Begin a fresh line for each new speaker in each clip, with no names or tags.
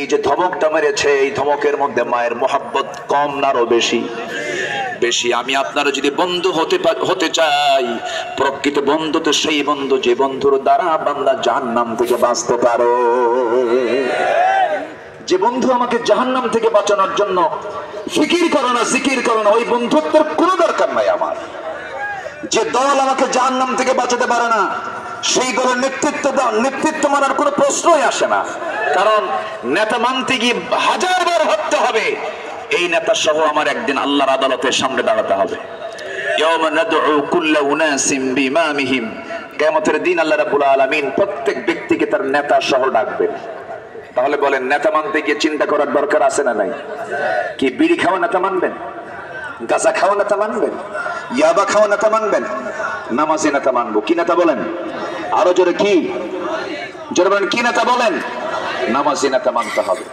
এই যে ধমকটা মেরেছে, এই ধমকের মধ্যে মায়ের মোহাব্বত কম না আরো বেশি? বেশি। আমি আপনারা যদি বন্ধু হতে চাই, প্রকৃত বন্ধু তো সেই বন্ধু যে বন্ধুর দ্বারা বান্দা জাহান্নাম থেকে বাঁচতে পারে। যে বন্ধু আমাকে জাহান্নাম থেকে বাঁচানোর জন্য ফিকির করে না, জিকির করে না, ওই বন্ধুত্বের কোনো দরকার নাই আমার। যে দল আমাকে জাহান্নাম থেকে বাঁচাতে পারে না, সেই দলের নেতৃত্ব মানার কোনো প্রশ্নই আসে না। কারণ নেতা মানতে গিয়ে 1000 বার ভাবতে হবে, এই নেতা সহ আমার একদিন আল্লাহর আদালতের সামনে দাঁড়াতে হবে। ইয়াওমা নাদউ কুল্লা উনাসিম বিইমামিহিম, কিয়ামতের দিন আল্লাহ রাব্বুল আলামিন প্রত্যেক ব্যক্তিকে তার নেতা সহ ডাকবেন। তাহলে বলেন, নেতা মানতে গিয়ে চিন্তা করার দরকার আছে না নাই? কি বিড়ি খাওয়া নেতা মানবেন? গাঁজা খাওয়া নেতা মানবেন? ইয়াবা খাওয়া নেতা মানবেন? নামাজি নেতা মানবো। কি নেতা বলেন? আরো জোরে কি? জোরে বলেন, কি নেতা বলেন? নামাজি নেতা মানতে হবে।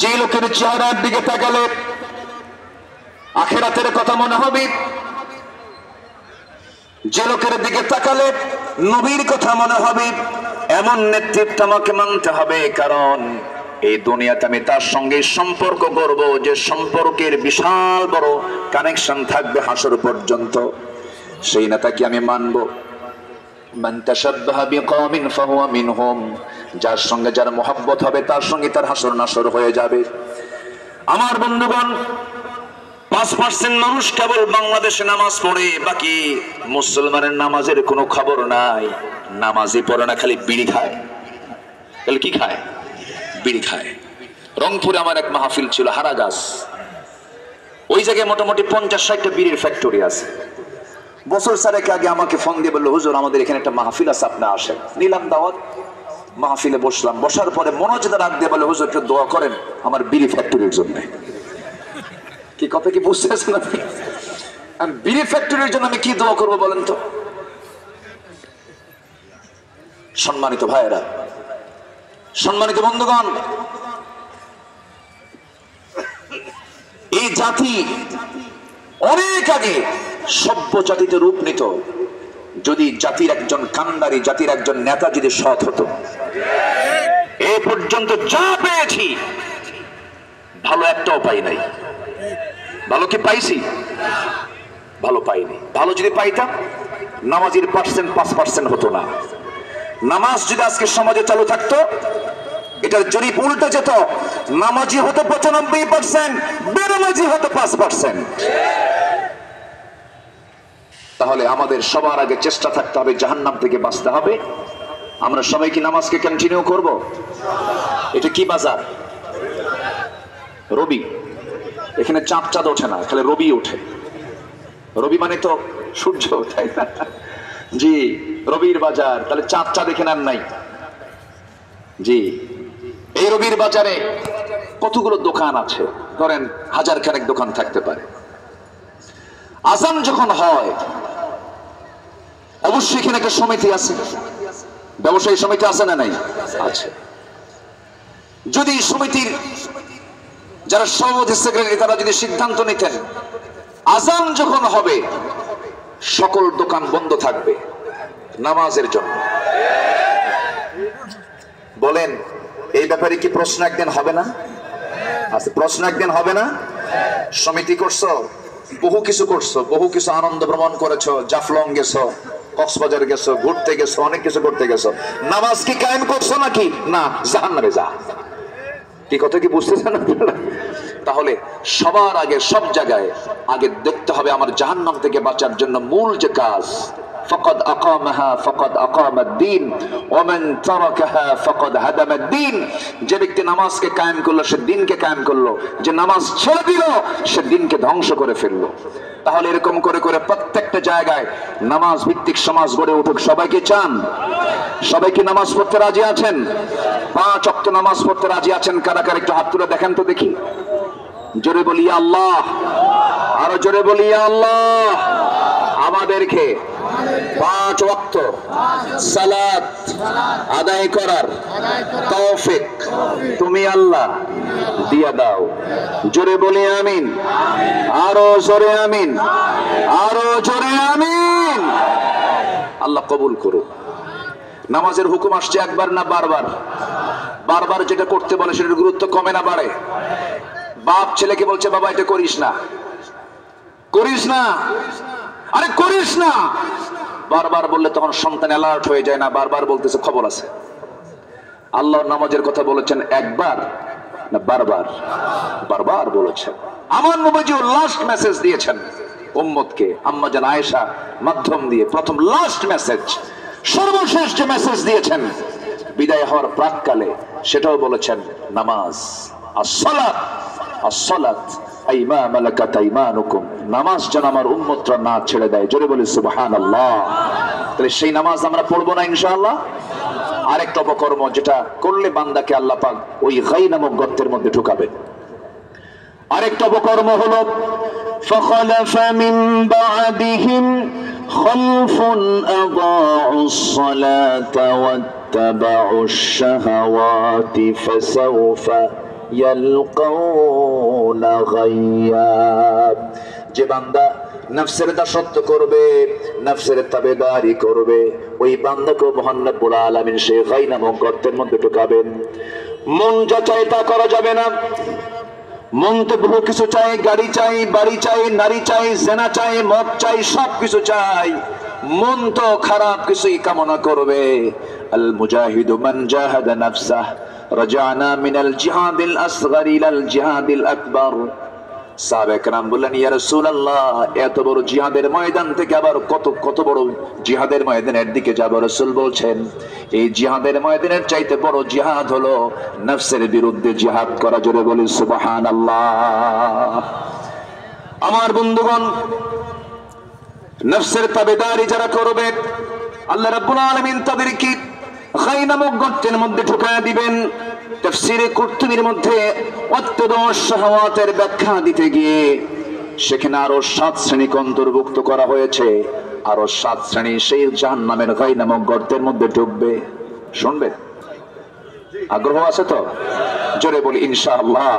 যে লোকের চেহারার দিকে তাকালে আখিরাতের কথা মনে হবে, যে লোকের দিকে তাকালে নবীর কথা মনে হবে, এমন নেতৃত্ব আমাকে মানতে হবে। কারণ এই দুনিয়াতে আমি তার সঙ্গে সম্পর্ক করব যে সম্পর্কের বিশাল বড় কানেকশন থাকবে হাসর পর্যন্ত। সেই নেতাকে আমি মানবো। মান তাশাব্বাহা বিকওমিন ফাহুয়া মিনহুম, যার সঙ্গে যার মহব্বত হবে তার সঙ্গে তার হাসর নাসর হয়ে যাবে। আমার বন্ধুগণ, 5% মানুষ কেবল বাংলাদেশে নামাজ পড়ে, বাকি মুসলমানের নামাজের কোনো খবর নাই। নামাজই পড়ে না, খালি বিড়ি খায়। তাহলে কি খায়? বিড়ি খায়। রংপুরে আমার এক মাহফিল ছিল, হারাগাছ। ওই জায়গায় মোটামুটি 50-60টা বিড়ির ফ্যাক্টরি আছে। বছর 4 আগে আমাকে ফোন দিয়ে বললো, হুজুর আমাদের এখানে একটা মাহফিল আছে, আপনি আসেন। নিলাম দাওয়াত, মাহফিলে বসলাম। বসার পরে মনোজেদা রাখ দিয়ে বলে, হুজুর একটু দোয়া করেন আমার বিড়ি ফ্যাক্টরির জন্য। কি কথা কি বুঝতে পারছেন আপনি? বিড়ি ফ্যাক্টরির জন্য আমি কি দোয়া করবো বলেন তো? সম্মানিত ভাইয়েরা, সম্মানিত বন্ধুগণ, এই জাতি অনেক আগে সভ্য জাতিতে রূপ নিত যদি জাতির একজন কান্ডারি, জাতির একজন নেতা যদি সৎ হতো। এ পর্যন্ত যা পেয়েছি ভালো একটাও পাই নাই। ভালো কি পাইছি? ভালো পাইনি। ভালো যদি পাইতাম নামাজির পার্সেন্ট 5% হতো না। নামাজ যদি আজকে সমাজে চালু থাকতো, এটার জরিপ উল্টে যেত, নামাজি হতো 95%, বেনামাজি হতো 5%। তাহলে আমাদের সবার আগে চেষ্টা থাকতে হবে জাহান্নাম থেকে বাঁচতে হবে। আমরা সবাই কি নামাজকে কন্টিনিউ করব? এটা কি বাজার? রবি। এখানে চাঁদ ওঠে না, খালি রবি ওঠে। রবি মানে তো সূর্য, তাই না? জি, রবির বাজার। তাহলে চাঁদ এখানে আর নাই। জি, এই রবির বাজারে কতগুলো দোকান আছে, ধরেন 1000 খানেক দোকান থাকতে পারে। আজান যখন হয় অবশ্যই এখানে একটা সমিতি আছে, ব্যবসায়ী সমিতি আছে না নাই? আছে। যদি সমিতির যারা সভাপতি, সেক্রেটারি, তারা যদি সিদ্ধান্ত নিতেন আজান যখন হবে সকল দোকান বন্ধ থাকবে নামাজের জন্য, বলেন এই ব্যাপারে কি প্রশ্ন একদিন হবে না? আচ্ছা, প্রশ্ন একদিন হবে না? সমিতি করছো, বহু কিছু করছো, বহু কিছু আনন্দ ভ্রমণ করেছো, জাফলং গেছো, কক্সবাজার গেছো, ঘুরতে গেছো, অনেক কিছু করতে গেছো। নামাজ কি কায়েম করছো নাকি? না, জাহান্নামে যা। কি কথা কি বুঝতেছেন আপনারা? তাহলে সবার আগে সব জায়গায় আগে দেখতে হবে আমার জাহান্নাম থেকে বাঁচার জন্য মূল যে কাজ, ফাকাদ আকামাহা ফাকাদ আকামাদ-দ্বীন ওয়া মান তারাকাহা ফাকাদ হাদামাদ-দ্বীন। যে ব্যক্তি নামাজকে কায়েম করলো সে দ্বীনকে কায়েম করলো, যে নামাজ ছেড়ে দিল সে দ্বীনকে ধ্বংস করে ফেললো। তাহলে এরকম করে করে প্রত্যেকটা জায়গায় নামাজ ভিত্তিক সমাজ গড়ে উঠুক। সবাইকে চান? সবাইকে নামাজ পড়তে রাজি আছেন? 5 ওয়াক্ত নামাজ পড়তে রাজি আছেন? কারা কারা একটু হাত তুলে দেখেন তো দেখি। জোরে বলি আল্লাহ, আরো জোরে বলি আল্লাহ। আমাদেরকে 5 ওয়াক্ত সালাত আদায় করার তৌফিক তুমি আল্লাহ দিয়া দাও। জোরে বলি আমিন, আরো জোরে আমিন, আরো জোরে আমিন। আল্লাহ কবুল করুক। নামাজের হুকুম আসছে একবার না বারবার? বারবার যেটা করতে বলে সেটার গুরুত্ব কমে না বাড়ে? বাপ ছেলেকে বলছে বাবা এটা করিস না, করিস না, আরে করিস না, বারবার বললে তখন সন্তান অ্যালার্ট হয়ে যায় না? বারবার বলতেছে খবর আছে। আল্লাহর নামাজের কথা বলেছেন একবার না বারবার? বারবার বলেছেন। আমার নবীজিও লাস্ট মেসেজ দিয়েছেন উম্মতকে, আম্মা জান আয়েশা মাধ্যম দিয়ে প্রথম লাস্ট মেসেজ, সর্বশেষ যে মেসেজ দিয়েছেন বিদায় হওয়ার প্রাককালে, সেটাও বলেছেন নামাজ। as-salat as-salat আইমা মালাকাত আইমানুকুম, নামাজ যেন আমার উম্মতরা না ছেড়ে দেয়। জোরে বলি সুবহানাল্লাহ। তাহলে সেই নামাজ আমরা পড়বো না ইনশাআল্লাহ? আরেকটা অপকর্ম যেটা করলে বান্দাকে আল্লাহ পাক ওই গাই নামক গর্তের মধ্যে ঢুকাবেন। আরেকটা অপকর্ম হলো فخلف من بعدهم خلف أضاعوا الصلاة واتبعوا الشهوات فسوف يلقون غيا। যে বান্দা নফসের দাসত্ব করবে, নফসের তাবেদারি করবে, ওই বান্দাকে মহান রব্বুল আলামিন সেই গাই নামক গর্তের মধ্যে ঢুকাবেন। মন যা চায় তা করা যাবে না। মন তো বহু কিছু চাই, গাড়ি চাই, বাড়ি চাই, নারী চাই, জেনা চাই, মদ চাই, সব কিছু চাই। মন তো খারাপ কিছুই কামনা করবে। আল মুজাহিদু মান জাহাদা নাফসাহ রাজানা মিনাল জিহাদিল আসগর ইলাল জিহাদিল আকবার। সাহাবায়ে কেরাম বললেন ইয়া রাসূলুল্লাহ, এত বড় জিহাদের ময়দান থেকে আবার কত বড় জিহাদের ময়দানের দিকে যাব? রাসূল বলছেন এই জিহাদের ময়দানের চাইতে বড় জিহাদ হলো নফসের বিরুদ্ধে জিহাদ করা। জোরে বলি সুবহানাল্লাহ। আমার বন্ধুগণ, নফসের তাবেদারি যারা করবে আল্লাহ রাব্বুল আলামিন তাদেরকে গাই নামক গর্তের মধ্যে ঢুকায়া দিবেন। তাফসীরে কুরতুবীর মধ্যে ওয়াত্তাবাউ শাহাওয়াতের ব্যাখ্যা দিতে গিয়ে সেখানে আরো 7 শ্রেণীকে অন্তর্ভুক্ত করা হয়েছে। আরো 7 শ্রেণী সেই জাহান্নামের গাই নামক গর্তের মধ্যে ঢুকবে। শুনবেন? আগ্রহ আছে তো? জোরে বলি ইনশাআল্লাহ।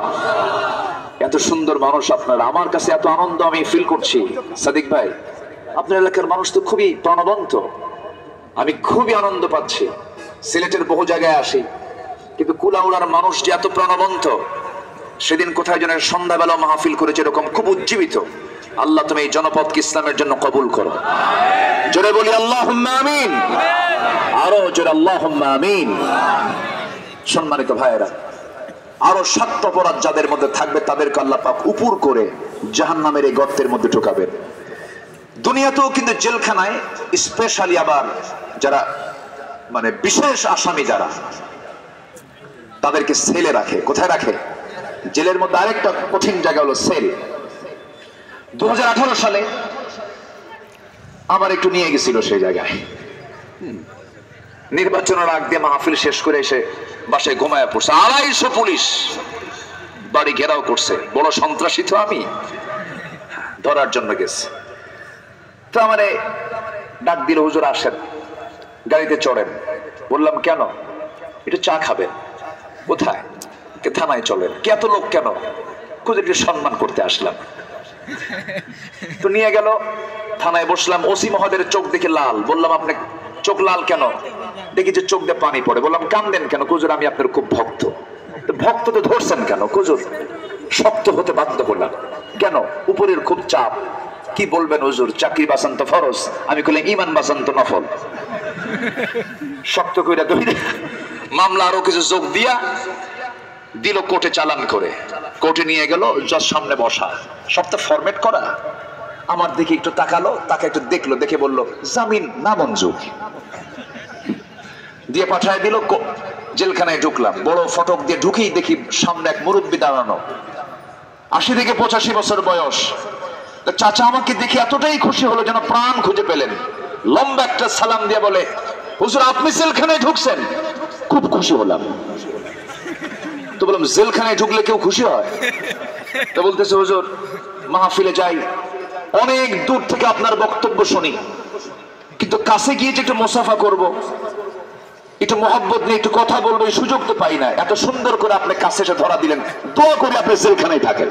এত সুন্দর মানুষ আপনারা, আমার কাছে এত আনন্দ আমি ফিল করছি। সাদিক ভাই, আপনার এলাকার মানুষ তো খুবই প্রাণবন্ত, আমি খুবই আনন্দ পাচ্ছি। সিলেটের বহু জায়গায় আসি, কিন্তু কুলাউড়ার মানুষ যে এত প্রাণবন্ত, সেদিন কোথায় যেন সন্ধ্যাবেলা মাহফিল করেছে এরকম খুব উজ্জীবিত। আল্লাহ তুমি এই জনপদকে ইসলামের জন্য কবুল করো। জোরে বলি আল্লাহুম্মা আমিন। আরো জোরে আল্লাহুম্মা আমিন। সম্মানিত ভাইয়েরা, আরো 7 অপরাধ যাদের মধ্যে থাকবে তাদেরকে আল্লাহ পাক উপর করে জাহান্নামের এই গর্তের মধ্যে ঢোকাবেন। দুনিয়াতেও কিন্তু জেলখানায় স্পেশালি আবার যারা মানে বিশেষ আসামি যারা, তাদেরকে সেলে রাখে। কোথায় রাখে? জেলের মধ্যে। আরেকটা কঠিন জায়গা হলো সেল। 2018 সালে আমার একটু নিয়ে গেছিল সেই জায়গায়। নির্বাচনের আগ দিয়ে মাহফিল শেষ করে এসে বাসায় ঘুমায় পড়ছে। 250 পুলিশ বাড়ি ঘেরাও করছে। বড় সন্ত্রাসী তো আমি, ধরার জন্য গেছে। তো আমারে ডাক দিল, হুজুর আসেন, গাড়িতে চড়েন। বললাম কেন? একটু চা খাবেন। কোথায়? থানায় চলেন। কে এত লোক কেন? খুঁজে একটু সম্মান করতে আসলাম। তো নিয়ে গেল, থানায় বসলাম। ওসি মহোদয়ের চোখ দেখে লাল। বললাম আপনি চোখ লাল কেন? দেখি যে চোখ দিয়ে পানি পড়ে। বললাম কান্দেন কেন? হুজুর আমি আপনার খুব ভক্ত। ভক্ত তো ধরছেন কেন? হুজুর শক্ত হতে বাধ্য হলাম। কেন? উপরের খুব চাপ। কি বলবেন হুজুর, চাকরি বাঁচান তো ফরজ। আমি বললাম ইমান বাঁচান তো নফল। শক্ত কইরা ধরে মামলা আরো কিছু যোগ দিয়া দিল কোর্টে চালান করে। কোর্টে নিয়ে গেল, জজ সামনে বসা, সবটা ফরম্যাট করা। আমার দিকে একটু তাকালো, তাকে একটু দেখলো, দেখে বলল জামিন না মঞ্জুর। দিয়ে পাঠায় দিল। জেলখানায় ঢুকলাম। বড় ফটক দিয়ে ঢুকেই দেখি সামনে এক মুরব্বি দাঁড়ানো, 80 থেকে 85 বছর বয়স। চাচা আমাকে দেখে এতটাই খুশি হলো যেন প্রাণ খুঁজে পেলেন। লম্বা একটা সালাম দিয়ে বলে হুজুর আপনি জেলখানায় ঢুকছেন? খুব খুশি হলাম। তো বললাম জেলখানায় ঢুকলে কেউ খুশি হয়? তো বলতেছে হুজুর মাহফিলে যাই, অনেক দূর থেকে আপনার বক্তব্য শুনি, কিন্তু কাছে গিয়ে যে একটু মুসাফা করব, একটু মহব্বত নিয়ে একটু কথা বলবো, এই সুযোগ তো পাই না। এত সুন্দর করে আপনি কাছে এসে ধরা দিলেন, দোয়া করে আপনি জেলখানায় থাকেন।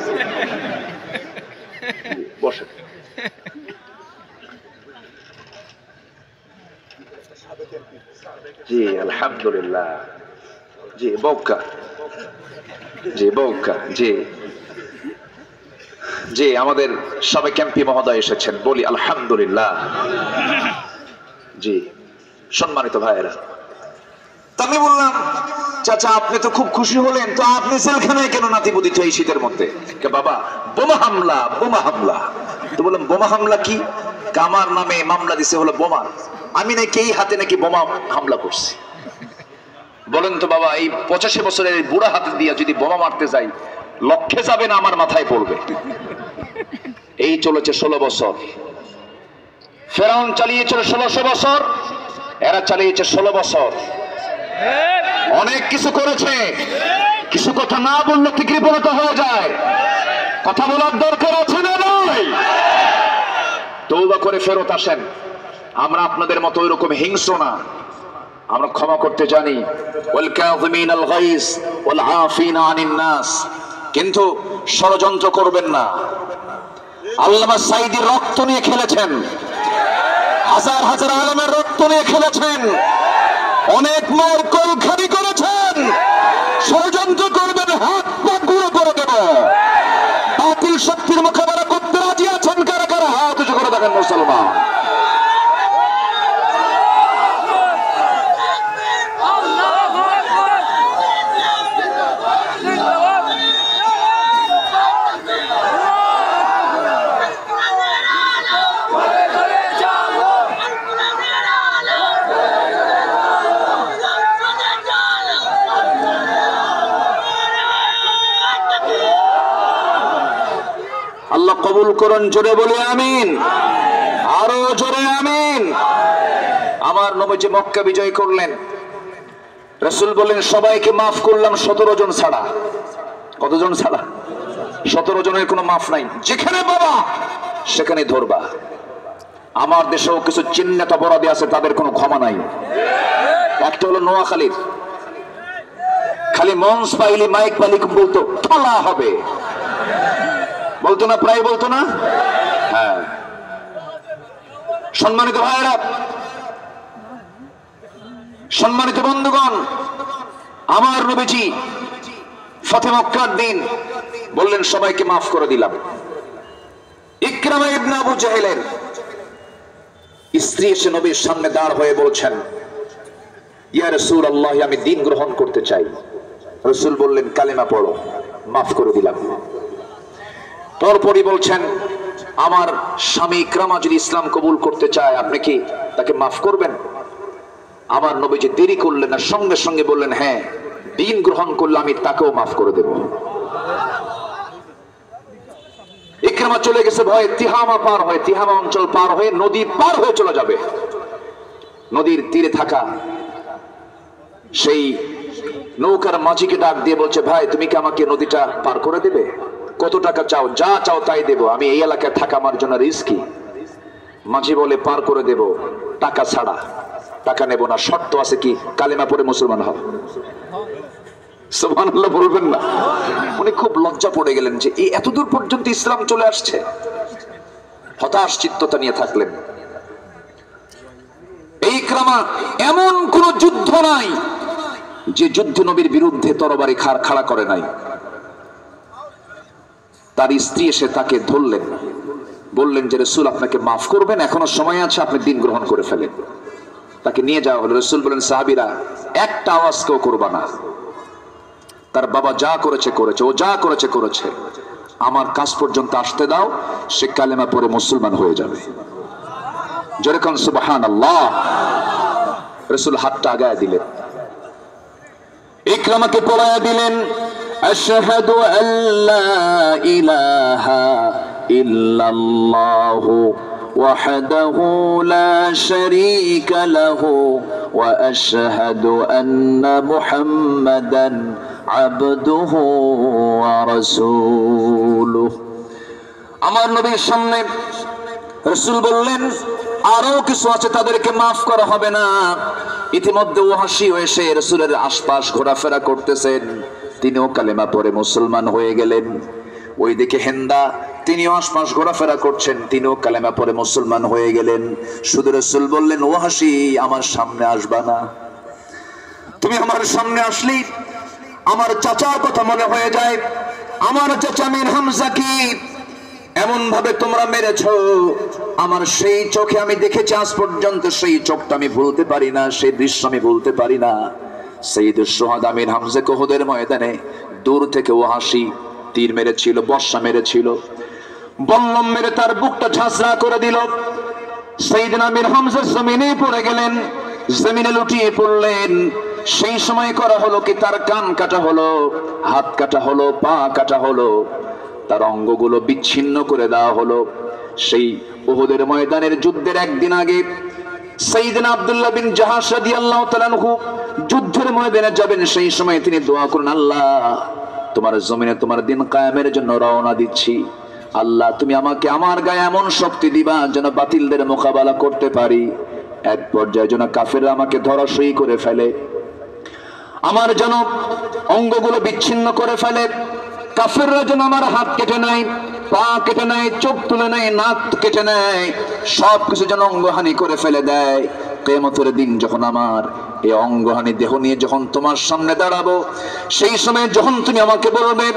বসেন। জি আলহামদুলিল্লাহ। জি বউকা, জি বউকা, জি জি আমাদের সাবেক এমপি মহোদয় এসেছেন, বলি আলহামদুলিল্লাহ। জি সম্মানিত ভাইয়েরা, আমি বললাম চাচা আপনি তো খুব খুশি হলেন, তো আপনি জেলখানায় কেন নাতিপুতিতে এই শীতের মধ্যে? বাবা বোমা হামলা, বোমা হামলা। তো বললাম বোমা হামলা কি? আমার নামে মামলা দিছে হলো বোমার, আমি নাকি এই হাতে নাকি বোমা হামলা করছি। বলেন তো বাবা, এই 85 বছরের বুড়া হাতে দিয়ে যদি বোমা মারতে যাই, লক্ষ্যে যাবে না আমার মাথায় পড়বে। এই চলেছে 16 বছর। ফেরাউন চালিয়েছিল 1600 বছর, এরা চালিয়েছে 16 বছর। অনেক কিছু করেছে, কিছু কথা না বললে কি কৃপণতা হয়ে যায়? কথা বলার দরকার আছে না নয়? তওবা করে ফেরত আসেন। আমরা আপনাদের মতো এরকম হিংস্র না, আমরা ক্ষমা করতে জানি। ওয়াল কাযিমিনাল গাইজ ওয়াল আফিনা আনিন নাস। কিন্তু ষড়যন্ত্র করবেন না। আল্লামা সাঈদীর রক্ত নিয়ে খেলেছেন, হাজার হাজার আলেমের রক্ত নিয়ে খেলেছেন, অনেক মার কলখানি করেছেন। ষড়যন্ত্র করবেন, হাত পা গুঁড়ো করে দেব। বাতিল শক্তির মোকাবেলা করতে রাজি আছেন কারা কারা? হাত উঁচু করে দেখেন মুসলমান। আল্লাহ কবুল করুন, জোরে বলি আমিন, আরো জোরে আমিন। আমার নবীজি মক্কা বিজয় করলেন, রাসূল বললেন সবাইকে মাফ করলাম 17 জন ছাড়া। কতজন ছাড়া? 17 জনের কোনো মাফ নাই। যেখানে বাবা সেখানে ধরবা। আমার দেশেও কিছু চিহ্নিত অপরাধী আছে, তাদের কোনো ক্ষমা নাই। একটা হলো নোয়াখালীর, খালি মঞ্চ পাইলি মাইক পাইলি বলতো থালা হবে, বলতো না? প্রায় বলতো না? হ্যাঁ। সম্মানিত ভাইরা, সম্মানিত বন্ধুগণ, আমার নবীজি ফাতে মক্কার দিন বললেন সবাইকে মাফ করে দিলাম। ইকরামা ইবনে আবু জাহেলের স্ত্রী এসে নবীর সামনে দাঁড় হয়ে বলছেন, ইয়া রাসূলুল্লাহ, আমি দ্বীন গ্রহণ করতে চাই। রাসূল বললেন কালেমা পড়ো, মাফ করে দিলাম। পরপরই বলছেন, আমার স্বামী ইকরামা যদি ইসলাম কবুল করতে চায়, আপনি কি তাকে মাফ করবেন? আমার নবীজি দেরি করলেন না, সঙ্গে সঙ্গে বললেন হ্যাঁ, দ্বীন গ্রহণ করলে আমি তাকেও মাফ করে দেব। ইকরামা চলে গেছে ভয়ে, তিহামা পার হয়ে, তিহামা অঞ্চল পার হয়ে নদী পার হয়ে চলে যাবে। নদীর তীরে থাকা সেই নৌকার মাঝিকে ডাক দিয়ে বলছে, ভাই তুমি কি আমাকে নদীটা পার করে দেবে? কত টাকা চাও? যা চাও তাই দেব, আমি এই এলাকায় থাকা আমার জন্য রিস্কি। মাঝি বলে পার করে দেব, টাকা ছাড়া। টাকা নেব না, শর্ত আছে কি? কালেমা পড়ে মুসলমান হও। সুবহানাল্লাহ বলবেন না? উনি খুব লজ্জা পড়ে গেলেন যে এই এতদূর পর্যন্ত ইসলাম চলে আসছে। হতাশ চিত্ততা নিয়ে থাকলেন। এই ইকরামা এমন কোন যুদ্ধ নাই যে যুদ্ধ নবীর বিরুদ্ধে তরবারি খাড়া করে নাই। তার স্ত্রী এসে তাকে ধরলেন, বললেন যে রাসূল আপনাকে মাফ করবেন, এখনো সময় আছে, আপনি দ্বীন গ্রহণ করে ফেলেন। তাকে নিয়ে যাওয়া হলো। রাসূল বলেন সাহাবীরা একটা আওয়াজ কেউ করবা না। তার বাবা যা করেছে করেছে, ও যা করেছে করেছে, আমার কাছ পর্যন্ত আসতে দাও, সে কালেমা পড়ে মুসলমান হয়ে যাবে। জোরে কোন সুবহানাল্লাহ। রাসূল হাতটা আগায় দিলেন, ইকরামাকে পড়ায়া দিলেন, আশহাদু আল্লা ইলাহা ইল্লাল্লাহু ওয়াহদাহু লা শারীকা লাহু ওয়া আশহাদু আন্না মুহাম্মাদান আবদুহু ওয়া রাসূলুহু। আমার নবীর সামনে রাসূল বললেন আরো কিছু আছে, তাদেরকে মাফ করা হবে না। ইতিমধ্যে ওয়াহশী এসে রাসূলের আশপাশ ঘোরাফেরা করতেছেন, তিনিও কালেমা পড়ে মুসলমান হয়ে গেলেন। ওইদিকে হেন্দা, তিনিও আশপাশ ঘোরাফেরা করছেন, তিনিও কালেমা পড়ে মুসলমান হয়ে গেলেন। শুধু রাসূল বললেন ওয়াহশী আমার সামনে আসবা না, তুমি আমার সামনে আসলেই আমার চাচার কথা মনে হয়ে যায়। আমার চাচা আমির হামজাকে এমন ভাবে তোমরা মেরেছো, আমার সেই চোখে আমি দেখেছি আজ পর্যন্ত, সেই চোখটা আমি ভুলতে পারি না, সেই দৃশ্য আমি ভুলতে পারি না। সাইয়্যিদুশ শুহাদা আমির হামজাকে উহুদের ময়দানে দূর থেকে ওয়াহশী তীর মেরেছিল, বর্ষা মেরেছিল, বল্লম মেরে তার বুকটা ঝাঁঝরা করে দিল। সাইয়্যিদনা আমির হামজা জমিনে পড়ে গেলেন, জমিনে লুটিয়ে পড়লেন। সেই সময় করা হলো কি, তার কান কাটা হলো, হাত কাটা হলো, পা কাটা হলো, তার অঙ্গগুলো বিচ্ছিন্ন করে দেওয়া হলো। সেই উহুদের ময়দানের যুদ্ধের একদিন আগে সাইয়্যিদনা আব্দুল্লাহ বিন জাহাশ রাদিয়াল্লাহু তাআলা আনহু যুদ্ধের ময়দানে যাবেন। সেই সময় তিনি দোয়া করেন, আল্লাহ তোমার জমিনে তোমার দিন কায়েমের জন্য রওনা দিচ্ছি। আল্লাহ তুমি আমাকে আমার গায়ে এমন শক্তি দিবা যেন বাতিলদের মোকাবেলা করতে পারি। এক পর্যায়ে যেন কাফেররা আমাকে ধরাশয়ী করে ফেলে, আমার যেন অঙ্গগুলো বিচ্ছিন্ন করে ফেলে, কাফেররা যেন আমার হাত কেটে নেয়, পা কেটে নেয়, চোখ তুলে নেয়, নাক কেটে নেয়, সবকিছু যেন অঙ্গহানি করে ফেলে দেয়। কিয়ামতের দিন যখন আমার এই অঙ্গহানি দেহ নিয়ে যখন তোমার সামনে দাঁড়াবো, সেই সময় যখন তুমি আমাকে বলবে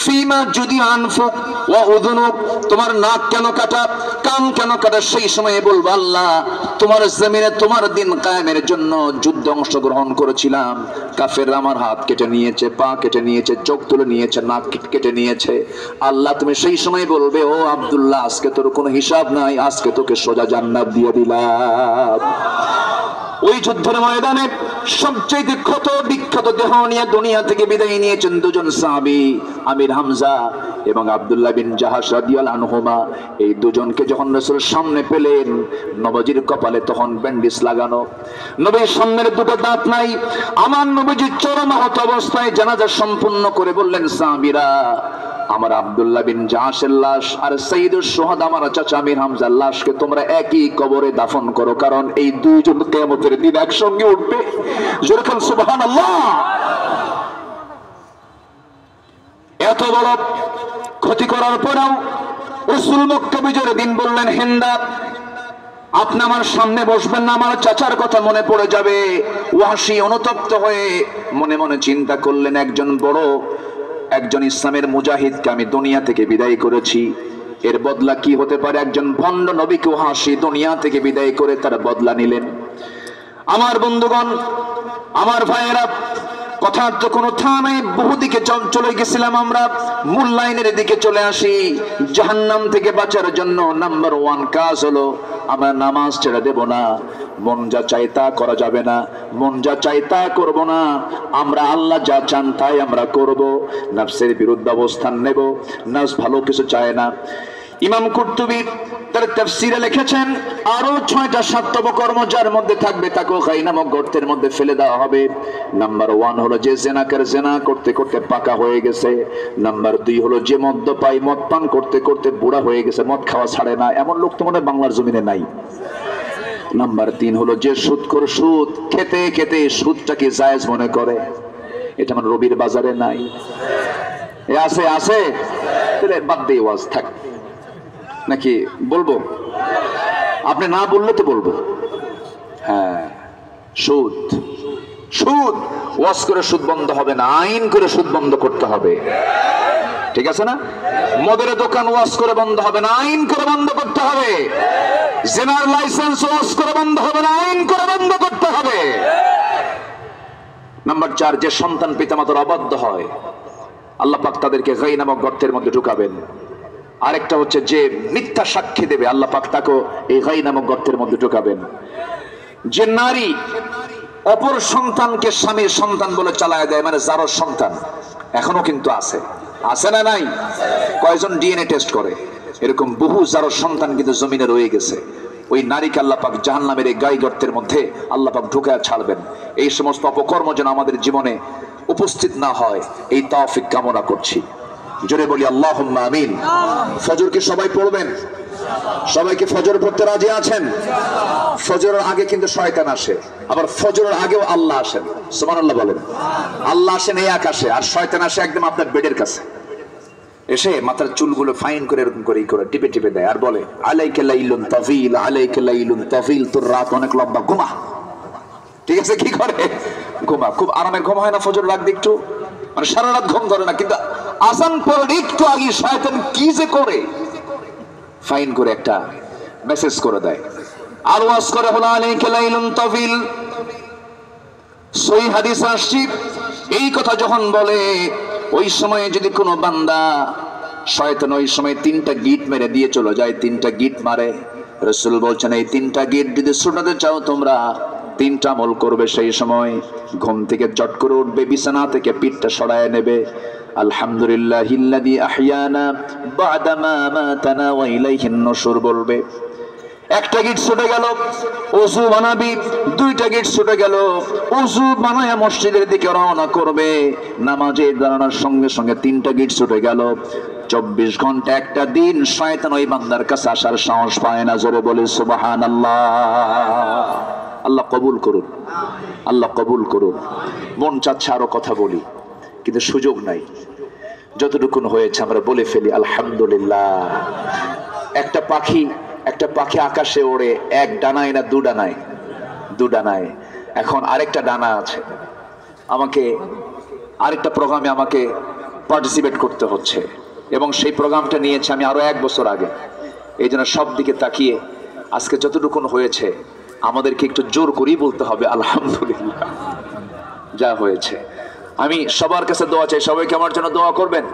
ফিমা যদি আনফুক ওয়া উযুনুক, তোমার নাক কেন কাটা, কান কেন কাটা, সেই সময়ে বলবো আল্লাহ তোমার জমিনে তোমার দিন কায়েমের জন্য যুদ্ধে অংশগ্রহণ করেছিলাম, কাফেররা আমার হাত কেটে নিয়েছে, পা কেটে নিয়েছে, চোখ তুলে নিয়েছে, নাক কেটে নিয়েছে। আল্লাহ তুমি সেই সময় বলবে, ও আব্দুল্লাহ আজকে তোর কোনো হিসাব নাই, আজকে তোকে সোজা জান্নাত দিয়ে দিলাম। ওই যুদ্ধের ময়দানে সবচেয়ে ক্ষত বিক্ষত দেহ নিয়ে দুনিয়া থেকে বিদায় নিয়েছেন দুজন সাহাবী, আমির হামজা এবং আব্দুল্লাহ বিন জাহাশ রাদিয়াল্লাহু আনহুমা। এই দুজনকে যখন রাসূল সামনে পেলেন, নবীজির কপালে তখন ব্যান্ডেজ লাগানো, নবীর সামনের দুটো দাঁত নাই। আমার নবীজি চরম আহত অবস্থায় জানাজা সম্পূর্ণ করে বললেন, সাহাবীরা আমার আব্দুল্লাহ বিন জাহাশের লাশ আর সাইয়্যিদুশ শুহাদা আমার চাচা আমির হামজার লাশকে তোমরা একই কবরে দাফন করো, কারণ এই দুইজন কিয়ামতের দিন একসঙ্গে উঠবে। যেরকম সুবহানাল্লাহ। এত বড় ক্ষতি করার পরেও রাসূল মক্কা বিজয়ের দিন বললেন, হিন্দা আপনি আমার সামনে বসবেন না, আমার চাচার কথা মনে পড়ে যাবে। ওয়াহশী অনুতপ্ত হয়ে মনে মনে চিন্তা করলেন, একজন ইসলামের মুজাহিদকে আমি দুনিয়া থেকে বিদায় করেছি, এর বদলা কি হতে পারে? একজন ভণ্ড নবীকে ওয়াহশী দুনিয়া থেকে বিদায় করে তার বদলা নিলেন। আমার বন্ধুগণ, আমার ভাইয়েরা, কথার তো কোনো থা নাই। বহুদিকে চলে গেছিলাম আমরা, মূল লাইনের দিকে চলে আসি। জাহান্নাম থেকে বাঁচার জন্য নাম্বার 1 কাজ হলো আমরা নামাজ ছেড়ে দেব না। মন যা চাই তা করা যাবে না, মন যা চাই তা করব না। আমরা আল্লাহ যা চান তাই আমরা করব, নফসের বিরুদ্ধে অবস্থান নেব। নফস ভালো কিছু চায় না। ইমাম কুরতুবী তার তাফসীরে লিখেছেন, আরো 6টা সাত্তব কর্ম যার মধ্যে থাকবে তাকে গাই নামক গর্তের মধ্যে ফেলে দেওয়া হবে। নাম্বার 1 হলো যে জিনাকার, জিনা করতে করতে পাকা হয়ে গেছে। নাম্বার 2 হলো যে মদ্যপায়ী, মদ পান করতে করতে বুড়া হয়ে গেছে, মদ খাওয়া ছাড়ে না। এমন লোক তো মনে হয় বাংলার জমিনে নাই। নাম্বার 3 হলো যে সুদখোর, সুদ খেতে খেতে সুদটাকে জায়েজ মনে করে। এটা আমার রবির বাজারে নাই, আছে আছে, তাহলে বাদ দিয়ে ওয়াজ থাক নাকি বলবো? আপনি না বললে তো বলবো। হ্যাঁ, সুদ, সুদ ওয়াজ করে সুদ বন্ধ হবে না, আইন করে সুদ বন্ধ করতে হবে। ঠিক আছে না? মদের দোকান ওয়াজ করে বন্ধ হবে না, আইন করে বন্ধ করতে হবে। জেনার লাইসেন্স ওয়াজ করে বন্ধ হবে না, আইন করে বন্ধ করতে হবে। নাম্বার 4, যে সন্তান পিতামাতার অবাধ্য হয় আল্লাহ পাক তাদেরকে গাই নামক গর্তের মধ্যে ঢুকাবেন। আরেকটা হচ্ছে যে মিথ্যা সাক্ষী দেবে, আল্লাহ পাক তাকে এই গাই নামক গর্তের মধ্যে ঢুকাবেন। যে নারী অপর সন্তানকে স্বামীর সন্তান বলে চালায় দেয়, মানে যার সন্তান, এখনো কিন্তু আছে, আছে না নাই? কয়জন ডিএনএ টেস্ট করে? এরকম বহু যার সন্তান কিন্তু জমিনে রয়ে গেছে। ওই নারীকে আল্লাহ পাক জাহান্নামের এই গাই গর্তের মধ্যে আল্লাহ পাক ঢুকায় ছাড়বেন। এই সমস্ত অপকর্ম যেন আমাদের জীবনে উপস্থিত না হয়, এই তৌফিক কামনা করছি। জোরে বলি আল্লাহুম্মা আমিন। ফজর কি সবাই পড়বেন? সবাইকে ফজর পড়তে রাজি আছেন? ফজরের আগে কিন্তু শয়তান আসে, আবার ফজরের আগেও আল্লাহ আসেন। সুবহানাল্লাহ বলেন। আল্লাহ আসেন এই আকাশে, আর শয়তান আসে একদম আপনার বেডের কাছে, এসে মাথার চুলগুলো ফাইন করে এরকম করে টিপে টিপে দেয় আর বলে, আলাইকা লাইলুন তাফিল, আলাইকা লাইলুন তাফিল, তোর রাত অনেক লম্বা, ঘুমা। ঠিক আছে, কি করে? ঘুমা। খুব আরামের ঘুম হয় না ফজর রাত একটু? মানে সারা রাত ঘুম ধরে না, কিন্তু আজান পড়ার একটু আগে শয়তান কি যে করে, ফাইন করে একটা মেসেজ করে দেয়, আর ওয়াজ করে হলো আলাইকা লাইলুন তাফিল। সহিহ হাদিস আসছে, এই কথা যখন বলে ওই সময়ে যদি কোনো বান্দা, শয়তান ওই সময় 3টা গিট মেরে দিয়ে চলে যায়, 3টা গিট মারে। রাসূল বলছেন এই 3টা গিট যদি ছুটাতে চাও তোমরা 3টা আমল করবে। সেই সময় ঘুম থেকে চট করে উঠবে, বিছানা থেকে পিঠটা সরায় নেবে, আলহামদুলিল্লাহিল্লাযী আহইয়ানা বা'দা মা মাতানা ওয়া ইলাইহিন নুশুর বলবে। একটা গিট ছুটে গেল, ওযু বানাবি। 2টা গিট ছুটে গেল, ওযু বানায়া মসজিদের দিকে রওনা করবে। নামাজে দাঁড়ানোর সঙ্গে সঙ্গে 3টা গিট ছুটে গেল। 24 ঘন্টা একটা দিন শয়তান ওই বান্দার কাছে আসার সাহস পায় না। জোরে বলে সুবহানাল্লাহ। আল্লাহ কবুল করুন, আল্লাহ কবুল করুন। মন চাচ্ছে আরো কথা বলি, কিন্তু সুযোগ নাই। যতটুকু হয়েছে আমরা বলে ফেলি আলহামদুলিল্লাহ। একটা পাখি আকাশে ওড়ে, এক ডানায় না 2 ডানায়? 2 ডানায়। এখন আরেকটা ডানা আছে, আমাকে আরেকটা প্রোগ্রামে আমাকে পার্টিসিপেট করতে হচ্ছে, এবং সেই প্রোগ্রামটা নিয়েছে আমি আরো 1 বছর আগে। এই জন্য সব দিকে তাকিয়ে আজকে যতটুকু হয়েছে আমাদেরকে একটু জোর করেই বলতে হবে আলহামদুলিল্লাহ যা হয়েছে। আমি সবার কাছে দোয়া চাই, সবাইকে আমার জন্য দোয়া করবেন।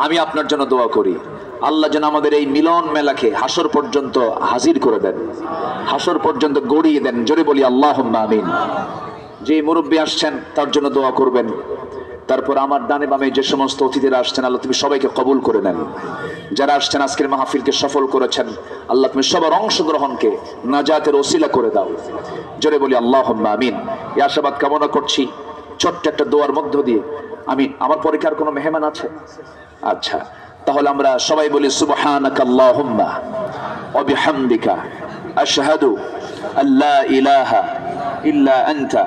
আমি আপনার জন্য দোয়া করি, আল্লাহ যেন আমাদের এই মিলন মেলাকে হাসর পর্যন্ত হাজির করে দেন, হাসর পর্যন্ত গড়িয়ে দেন। জোরে বলি আল্লাহুম্মা আমিন। যে মুরব্বী আসছেন তার জন্য দোয়া করবেন। তারপর আমার ডানে বামে যে সমস্ত অতিথিরা আসছেন, আল্লাহ তুমি সবাইকে কবুল করে নেন। যারা আসছেন আজকের মাহফিলকে সফল করেছেন, আল্লাহ তুমি সবার অংশগ্রহণকে নাজাতের ওসিলা করে দাও। জোরে বলি আল্লাহুম্মা আমিন। এই আশাবাদ কামনা করছি ছোট্ট একটা দোয়ার মধ্য দিয়ে। আমি আমার পরীক্ষার কোনো মেহমান আছে? আচ্ছা, তাহলে আমরা সবাই বলি সুবহানাকা আল্লাহুম্মা ওয়া বিহামদিকা আশহাদু আল্লা ইলাহা ইল্লা আনতা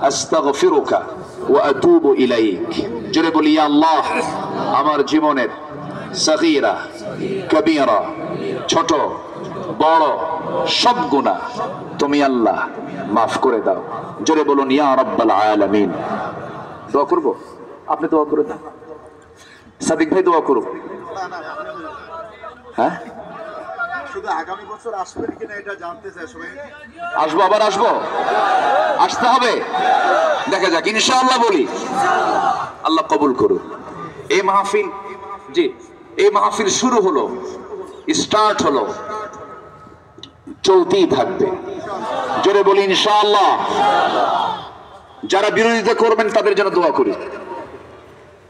আস্তাগফিরুকা ওয়া আতুবু ইলাইক। জোরে বলি ইয়া আল্লাহ, আমার জীবনের সগীরা কবীরা, ছোট বড় সব গুনাহ তুমি আল্লাহ মাফ করে দাও। জোরে বলুন ইয়া রাব্বাল আলামিন। দোয়া করব, আপনি দোয়া করে দেন। সাদিক ভাই দোয়া করুন। হ্যাঁ,
শুধু আগামী বছর আসবেন কিনা এটা জানতে চাই সবাই।
আসবো, আবার আসবো, আসতে হবে, দেখা যাক ইনশাআল্লাহ বলি। আল্লাহ কবুল করুন। এই মাহফিল, জি এই মাহফিল শুরু হলো, স্টার্ট হলো, চলতেই থাকবে। জোরে বলি ইনশাআল্লাহ। যারা বিরোধিতা করবেন তাদের জন্য দোয়া করি,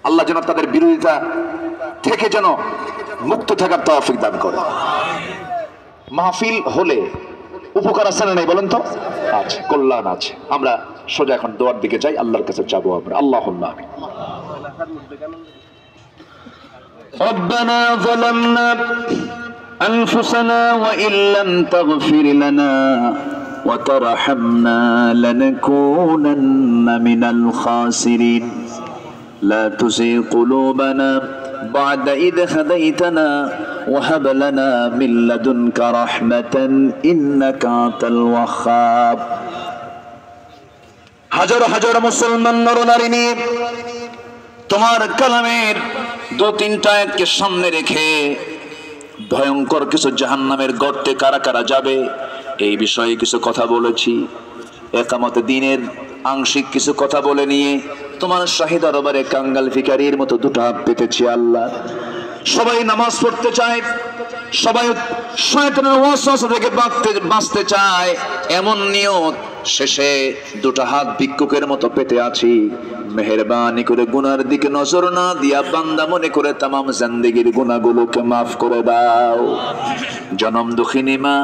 আল্লাহ যেন তাদের বিরোধিতা থেকে যেন মুক্ত থাকার তৌফিক দান করে। মাহফিল হলে উপকার আছে না নাই বলেন তো? আছে, কল্যাণ আছে। আমরা সোজা এখন দোয়ার দিকে যাই, আল্লাহর কাছে যাবো আমরা। আল্লাহুম্মা আমিন।
ربنا ظلمنا أنفسنا وإن لم تغفر لنا وترحمنا لنكونن من الخاسرين لا تزغ قلوبنا بعد إذ هديتنا وهب لنا من لدنك رحمة إنك أنت الوهاب। হাজার হাজার মুসলমান নরনারী নিয়ে তোমার কালামের 2-3টা আয়াতকে সামনে রেখে ভয়ঙ্কর কিছু জাহান্নামের গর্তে কারা কারা যাবে এই বিষয়ে কিছু কথা বলেছি। একামতে দিনের আংশিক কিছু কথা বলে নিয়ে তোমার শাহী দরবারে কাঙ্গাল ভিখারির মতো 2টা হাত পেতেছি আল্লাহ। সবাই নামাজ পড়তে চায়, সবাই শয়তানের ওয়াসওয়াসা থেকে বাঁচতে চায়, এমন নিয়ত, শেষে 2টা হাত ভিক্ষুকের মতো পেতে আছি। মেহেরবানি করে গুনার দিকে নজর না দিয়া বান্দা মনে করে তামাম জিন্দেগির গুনাহগুলোকে মাফ করে দাও। জনম দুঃখিনী মা,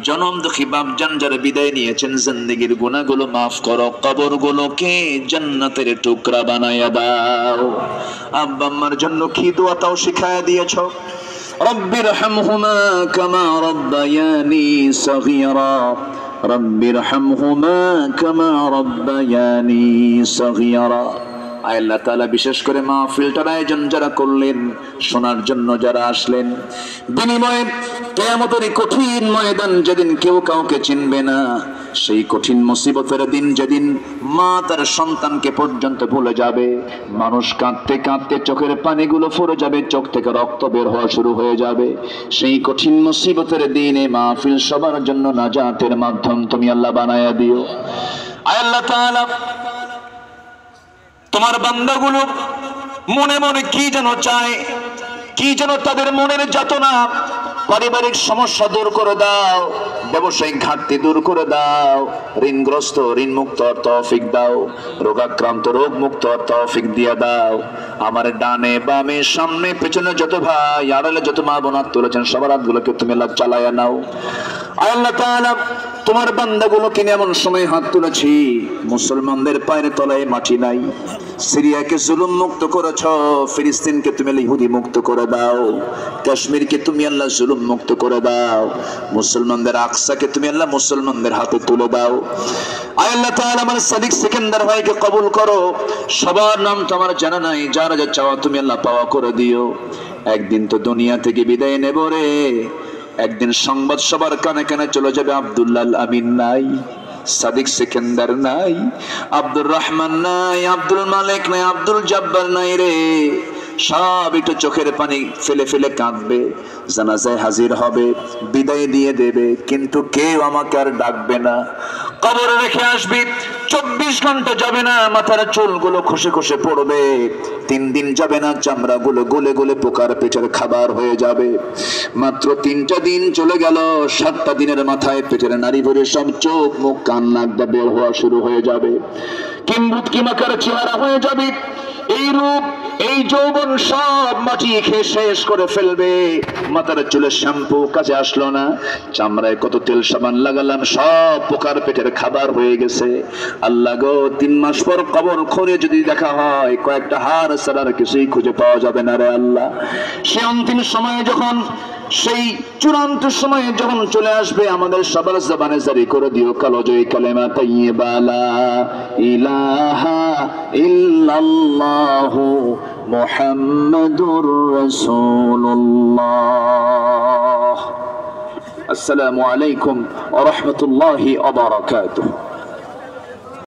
জনম দুঃখী বাপ জান যারা বিদায় নিয়েছেন, জিন্দেগির গুনাহগুলো মাফ করো, কবরগুলোকে জান্নাতের টুকরা বানায়া দাও। আব্বা আম্মার জন্য কি দোয়া তাও শিখায়া দিয়েছো। রব্বির হামহুমা কামা রব্বায়ানি সগীরা, রব্বির হামহুমা কামা রব্বায়ানি সগীরা। আল্লাহ তাআলা বিশেষ করে মাহফিলটার আয়োজন যারা করলেন, শোনার জন্য যারা আসলেন, বিনিময়ে কিয়ামতের কঠিন ময়দান যেদিন কেউ কাউকে চিনবে না, সেই কঠিন মুসিবতের দিন যেদিন মা তার সন্তানকে পর্যন্ত ভুলে যাবে, মানুষ কাঁদতে কাঁদতে চোখের পানিগুলো ফুরে যাবে, চোখ থেকে রক্ত বের হওয়া শুরু হয়ে যাবে, সেই কঠিন মুসিবতের দিনে মাহফিল সবার জন্য নাজাতের মাধ্যম তুমি আল্লাহ বানায়া দিও। আয় আল্লাহ তাআলা, তোমার বান্দাগুলো মনে মনে কি যেন চায়, কি যেন তাদের মনের যাতনা, পারিবারিক সমস্যা দূর করে দাও, ব্যবসায়িক ঘাটতি দূর করে দাও, ঋণগ্রস্ত ঋণ মুক্ত তৌফিক দাও, রোগাক্রান্ত রোগ মুক্ত তৌফিক দিয়ে দাও। আমার ডানে বামে সামনে পেছনে যত ভাই আড়ালে যত মা বোন হাত তুলেছেন সবার হাতগুলোকে তুমি আল্লাহ চালায়া নাও। আয় আল্লাহ তাআলা, তোমার বান্দাগুলোকে নিয়ে এমন সময় হাত তুলেছি মুসলমানদের পায়ের তলায় মাটি নাই। সিরিয়াকে জুলুম মুক্ত করেছ, ফিলিস্তিনকে তুমি ইহুদি মুক্ত করে দাও, কাশ্মীরকে তুমি আল্লাহ জুলুম মুক্ত করে দাও, মুসলমানদের আকসাকে তুমি আল্লাহ মুসলমানদের হাতে তুলে দাও। আয় আল্লাহ তাআলা, আমার সাদিক সিকান্দার ভাইকে কবুল করো। সবার নাম তো আমার জানা নাই, যারা যা চাওয়া তুমি আল্লাহ পাওয়া করে দিও। একদিন তো দুনিয়া থেকে বিদায় নেব রে, একদিন সংবাদ সবার কানে কানে চলে যাবে আব্দুল্লাহ আমিন নাই, সাদিক সিকান্দার নাই, আব্দুর রহমান নাই, আব্দুল মালিক নাই, আব্দুল জব্বার নাই রে। সব একটু চোখের পানি ফেলে ফেলে কাঁদবে, জানাজায় হাজির হবে, বিদায় দিয়ে দেবে, কিন্তু কেউ আমাকে আর ডাকবে না। কবরে রেখে আসবি, 24 ঘন্টা যাবে না মাথার চুলগুলো খসে খসে পড়বে, 3 দিন যাবে না চামড়াগুলো গলে গলে পোকার পেটের খাবার হয়ে যাবে। মাত্র 3টা দিন চলে গেল, 7টা দিনের মাথায় পেটের নারী ভরে সব চোখ মুখ কান নাক দিয়ে বের হওয়া শুরু হয়ে যাবে, কিম্বুত কিমাকার চেহারা হয়ে যাবে। এই রূপ এই যৌবন সব মাটি খেয়ে শেষ করে ফেলবে। মাথার চুলে শ্যাম্পু কাজে আসলো না, চামড়ায় কত তেল সাবান লাগালাম সব পোকার পেটের খাবার হয়ে গেছে। আল্লাহ গো, 3 মাস পর কবর খুঁড়ে যদি দেখা হয় কয়েকটা হাড় ছাড়া কিছুই খুঁজে পাওয়া যাবে না রে আল্লাহ। সে অন্তিম সময়ে যখন, সেই চূড়ান্ত সময়ে যখন চলে আসবে, আমাদের সবার জবানে জারি করে দিও কালো জয়ী কালেমা তাইয়্যিবা লা ইলাহা ইল্লাল্লাহু মুহাম্মাদুর রাসূলুল্লাহ। আসসালামু আলাইকুম ওয়া রাহমাতুল্লাহি ওয়া বারাকাতুহু।